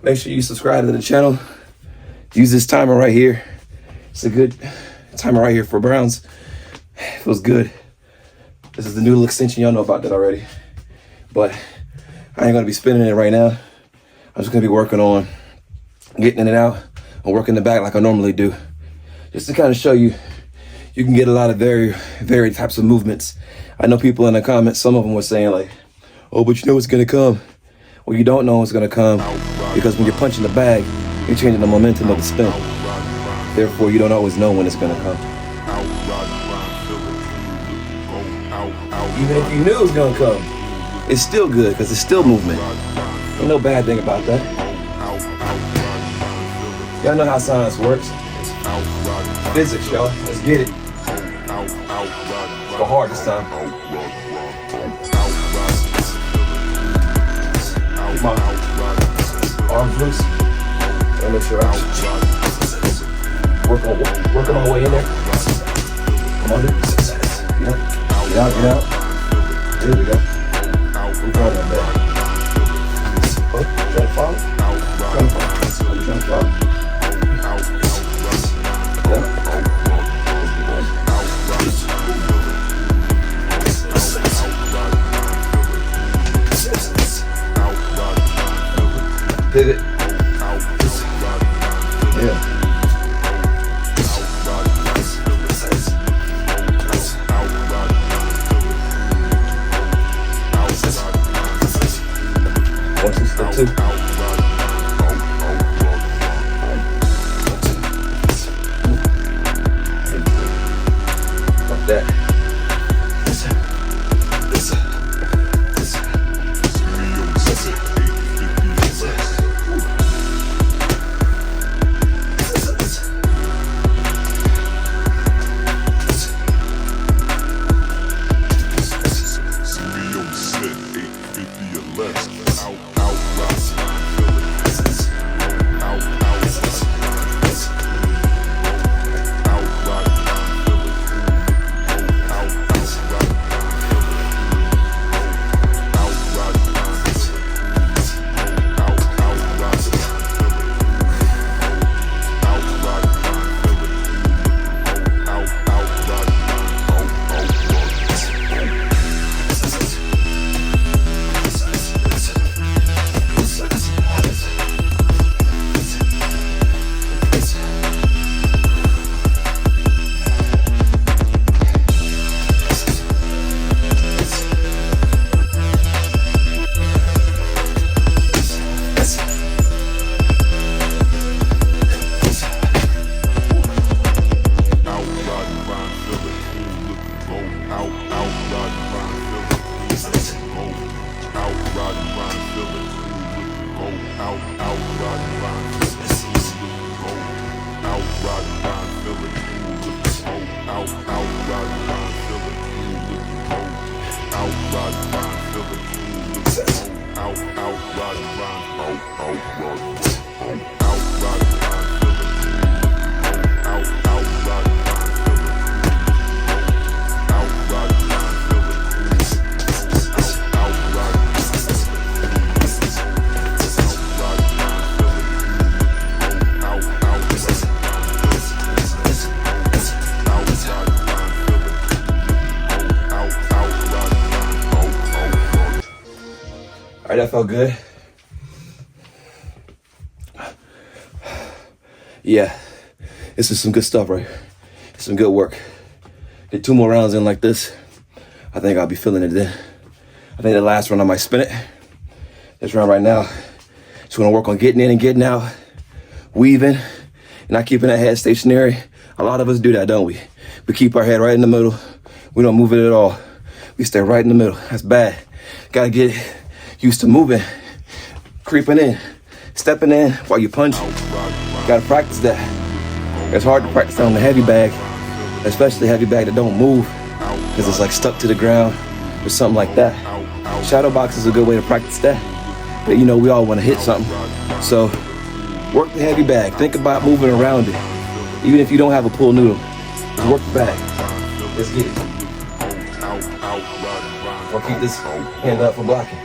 Make sure you subscribe to the channel. Use this timer right here. It's a good timer right here for Browns. Feels good. This is the Noodle extension. Y'all know about that already. But I ain't gonna be spinning it right now. I'm just gonna be working on getting in and out and working the back like I normally do. Just to kind of show you, you can get a lot of varied types of movements. I know people in the comments, some of them were saying like, oh, but you know what's gonna come. Well, you don't know what's gonna come because when you're punching the bag, you're changing the momentum of the spin. Therefore, you don't always know when it's gonna come. Even if you knew it was gonna come, it's still good because it's still movement. Ain't no bad thing about that. Y'all know how science works. Physics, y'all. Let's get it. Let's go hard this time. Keep my arms loose. Gotta make sure I working on my way in there. Come on, dude. Get out, get out. There we go. We're going on there. Oh, try to follow. Try to follow. You trying to follow? Yeah. Pivot. Yeah. One, two, step two. Like that. All right, that felt good. Yeah, this is some good stuff right here. Some good work. Get 2 more rounds in like this. I think I'll be feeling it then. I think the last round I might spin it. This round right now, just gonna work on getting in and getting out, weaving, and not keeping that head stationary. A lot of us do that, don't we? We keep our head right in the middle. We don't move it at all. We stay right in the middle. That's bad. Gotta get used to moving, creeping in, stepping in while you punch. Gotta practice that. It's hard to practice on the heavy bag, especially heavy bag that don't move. because it's like stuck to the ground or something like that. Shadow box is a good way to practice that. But you know, we all want to hit something. So work the heavy bag. Think about moving around it. Even if you don't have a pull noodle, just work the bag. Let's get it. I'll keep this hand up for blocking.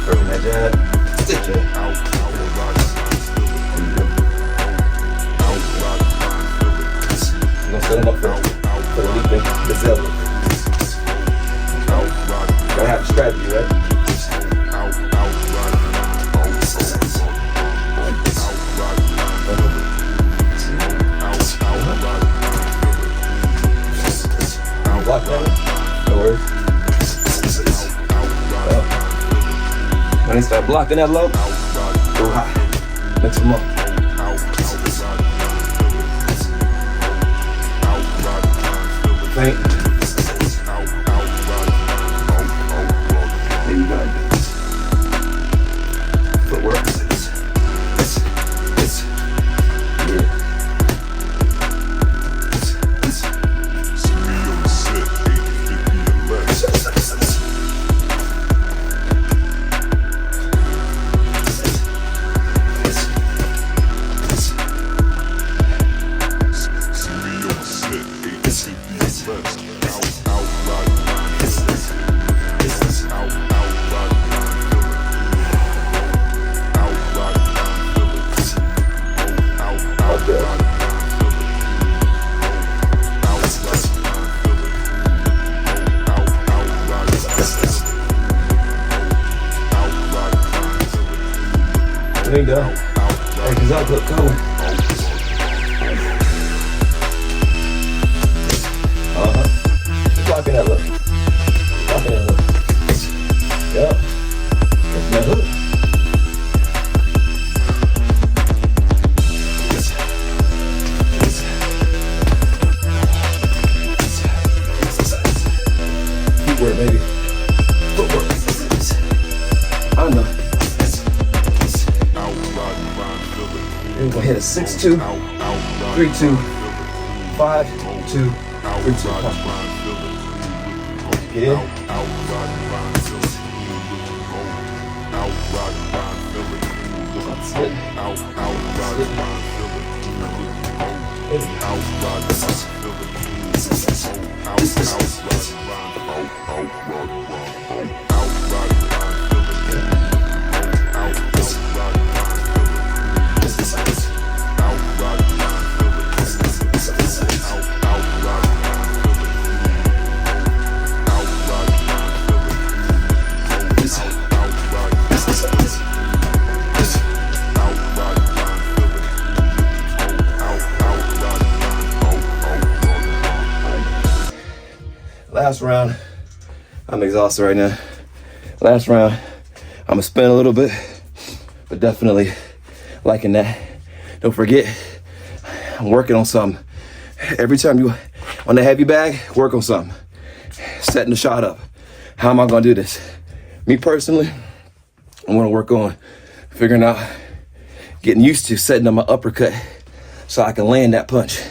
Working that jab. Stick jab. You're gonna set him up for the leaping gazelle. Gotta have a strategy, right? Block that. No worries. When they start blocking that low, go high. Mix them up. Feint. There you go. Footwork. There you go. Hey, cause I'll put color. Blocking that look. Blocking that look. Yup. That's that hook. Footwork, baby. Footwork. I know. We're gonna hit a 6-2, 3-2, 5-2, 3-2. Yeah. Slip. Last round, I'm exhausted right now. Last round, I'm gonna spin a little bit, but definitely liking that. Don't forget, I'm working on something. Every time you on the heavy bag, work on something. Setting the shot up. How am I gonna do this? Me personally, I'm gonna work on figuring out, getting used to setting up my uppercut so I can land that punch.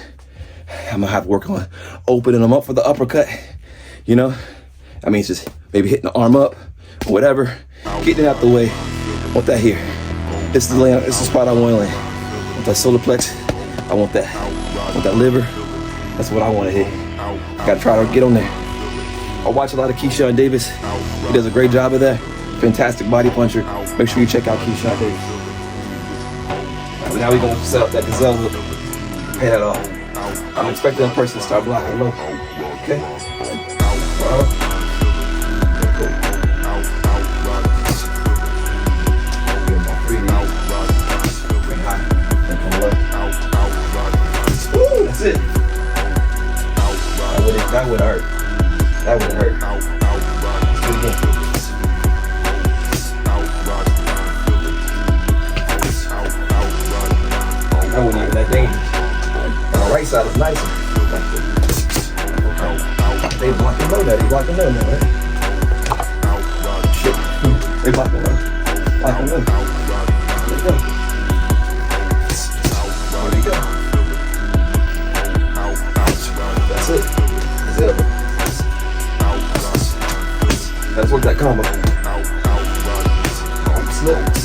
I'm gonna have to work on opening them up for the uppercut. You know, I mean, it's just maybe hitting the arm up or whatever, getting it out the way. I want that here. This is the land. This is the spot I want to land. I want that solar plex. I want that. I want that liver. That's what I want to hit. Got to try to get on there. I watch a lot of Keyshawn Davis. He does a great job of that. Fantastic body puncher. Make sure you check out Keyshawn Davis. Now we're gonna set up that gazelle look. Pay that off. I'm expecting that person to start blocking low. Okay. Cool. Give him about 3 knees. Bring high. And come low. Woo, that's it. That would hurt. That would hurt. Let's do it again. That wasn't even that dangerous. On the right side is nicer. They blocking low now. They blocking low now, right? Shit. They blocking low. Blocking low. Let's go. combo. Slow.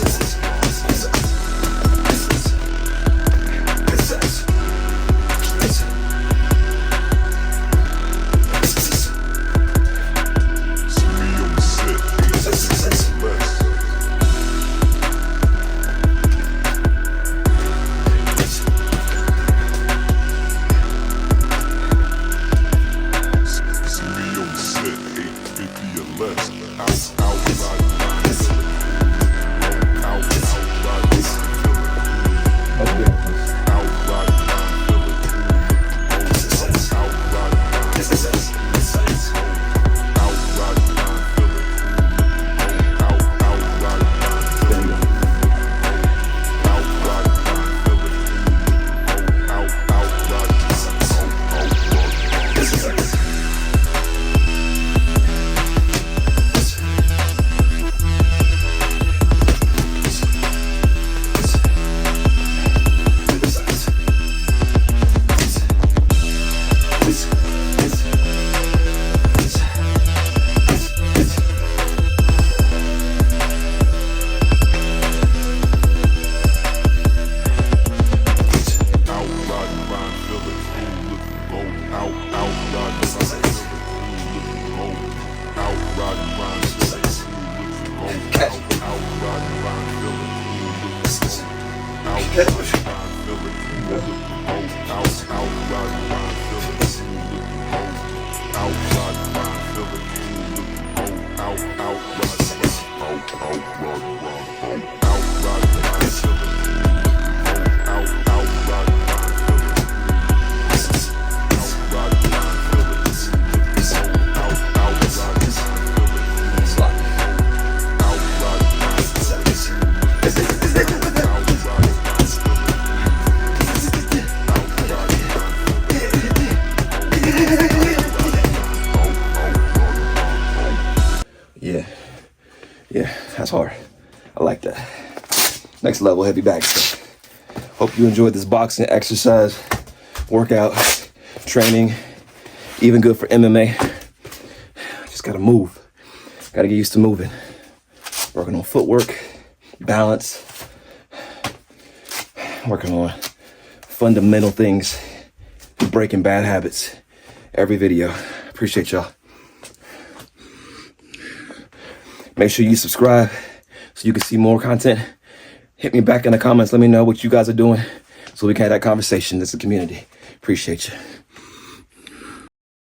Yeah, that's hard. I like that. Next level, heavy back stuff. Hope you enjoyed this boxing exercise, workout, training, even good for MMA. Just gotta move. Gotta get used to moving. Working on footwork, balance, working on fundamental things, breaking bad habits. Every video. Appreciate y'all. Make sure you subscribe so you can see more content. Hit me back in the comments. Let me know what you guys are doing so we can have that conversation as a community. Appreciate you.